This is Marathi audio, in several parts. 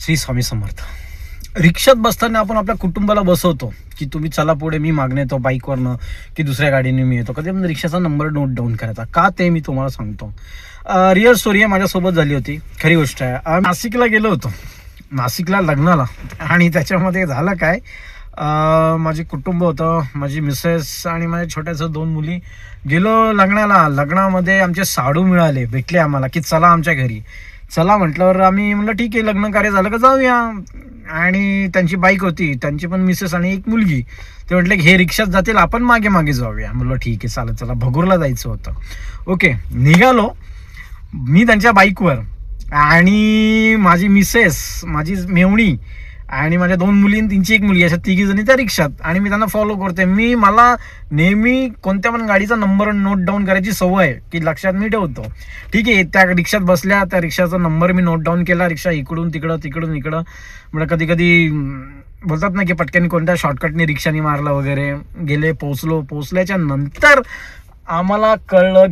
श्री स्वामी समर्थ. रिक्षात बसताना आपण आपल्या कुटुंबाला बसवतो की तुम्ही चला पुढे, मी मागणे येतो बाईकवरनं की दुसऱ्या गाडीने मी येतो. कधी पण रिक्षाचा नंबर नोट डाऊन करायचा का ते मी तुम्हाला सांगतो. रिअल स्टोरी आहे, माझ्यासोबत झाली होती, खरी गोष्ट आहे. नाशिकला गेलो होतो, नाशिकला लग्नाला. आणि त्याच्यामध्ये झालं काय, माझे कुटुंब होतं, माझी मिसेस आणि माझ्या छोट्याचं 2 मुली. गेलो लग्नाला. लग्नामध्ये आमचे साडू मिळाले, भेटले आम्हाला की चला आमच्या घरी. चला म्हटल्यावर आम्ही म्हटलं ठीक आहे, लग्न कार्य झालं का जाऊया. आणि त्यांची बाईक होती, त्यांची पण मिसेस आणि एक मुलगी. ते म्हटले हे रिक्षात जातील, आपण मागे मागे जाऊया. म्हटलं ठीक आहे चालत. चला भगूरला जायचं होतं. ओके, निघालो मी त्यांच्या बाईकवर आणि माझी मिसेस, माझी मेवणी आणि माझ्या 2 मुली आणि त्यांची एक मुलगी, अशा 3 जणी त्या रिक्षात. आणि मी त्यांना फॉलो करते. मला नेहमी कोणत्या पण गाडीचा नंबर नोट डाऊन करायची सवय आहे की लक्षात मी ठेवतो. ठीक आहे, त्या रिक्षात बसल्या, त्या रिक्षाचा नंबर मी नोट डाऊन केला. रिक्षा इकडून तिकडं तिकडून इकडं. म्हणजे कधी कधी बोलतात ना की पटकन कोणत्या शॉर्टकटने रिक्षाने मारला वगैरे. गेले, पोचल्याच्या नंतर आम्हाला कळलं,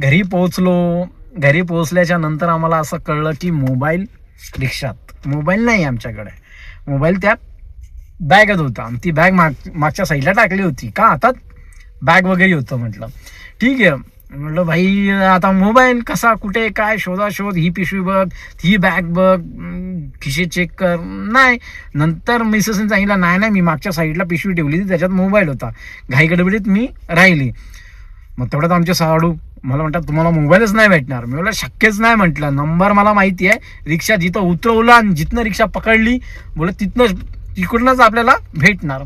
घरी पोचल्याच्या नंतर आम्हाला असं कळलं की मोबाईल रिक्षात, मोबाईल नाही आमच्याकडे. मोबाईल त्या बॅगच होता. ती बॅग मागच्या साईडला टाकली होती, का हातात बॅग वगैरे होतं. म्हटलं ठीक आहे, म्हटलं भाई आता मोबाईल कसा, कुठे, काय, शोध, ही पिशवी बघ, ही बॅग बघ, खिशे चेक कर. नाही, नंतर मिसेसने सांगितलं नाही मी मागच्या साईडला पिशवी ठेवली होती, त्याच्यात मोबाईल होता. घाई गडबडीत मी राहिली. मग तेवढ्यात आमचे साडू मला म्हणतात तुम्हाला मोबाईलच नाही भेटणार. मी म्हटलं शक्यच नाही. म्हटलं नंबर मला माहिती आहे, रिक्षा जिथं उतरवलं आणि जिथनं रिक्षा पकडली बोल तिकडूनच आपल्याला भेटणार.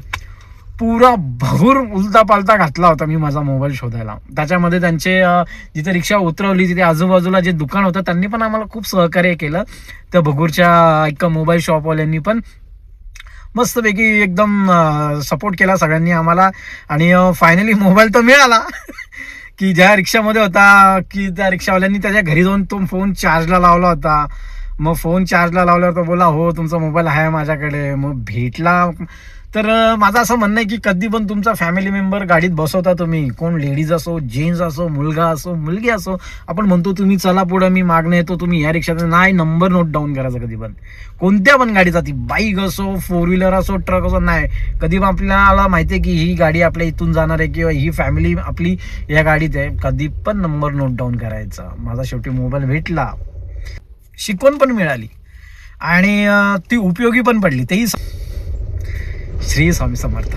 पुरा भगूर उलता पालता घातला होता मी माझा मोबाईल शोधायला. त्याच्यामध्ये त्यांचे जिथे रिक्षा उतरवली तिथे आजूबाजूला जे दुकान होतं त्यांनी पण आम्हाला खूप सहकार्य केलं. त्या भगूरच्या एका मोबाईल शॉपवाल्यांनी पण मस्तपैकी एकदम सपोर्ट केला सगळ्यांनी आम्हाला. आणि फायनली मोबाईल तर मिळाला की ज्या रिक्षामध्ये होता, की त्या रिक्षावाल्यांनी त्याच्या घरी जाऊन तो फोन चार्जला लावला होता. मग फोन चार्जला लावल्यावर तो बोला हो तुमचा मोबाईल आहे माझ्याकडे. मग भेटला. तर माझं असं म्हणणं आहे की कधी पण तुमचा फॅमिली मेंबर गाडीत बसवता तुम्ही, कोण लेडीज असो, जेंट्स असो, मुलगा असो, मुलगी असो, आपण म्हणतो तुम्ही चला पुढं, मी मागणे येतो, तुम्ही या रिक्षात नाही, नंबर नोट डाऊन करायचा कधी पण. कोणत्या पण गाडीचा, ती बाईक असो, 4 व्हीलर असो, ट्रक असो, नाही. कधी पण आपल्याला माहिती आहे की ही गाडी आपल्या इथून जाणार आहे किंवा ही फॅमिली आपली या गाडीत आहे, कधी पण नंबर नोट डाऊन करायचा. माझा शेवटी मोबाईल भेटला, शिकवण पण मिळाली आणि ती उपयोगी पण पडली. तेही श्री स्वामी समर्थ.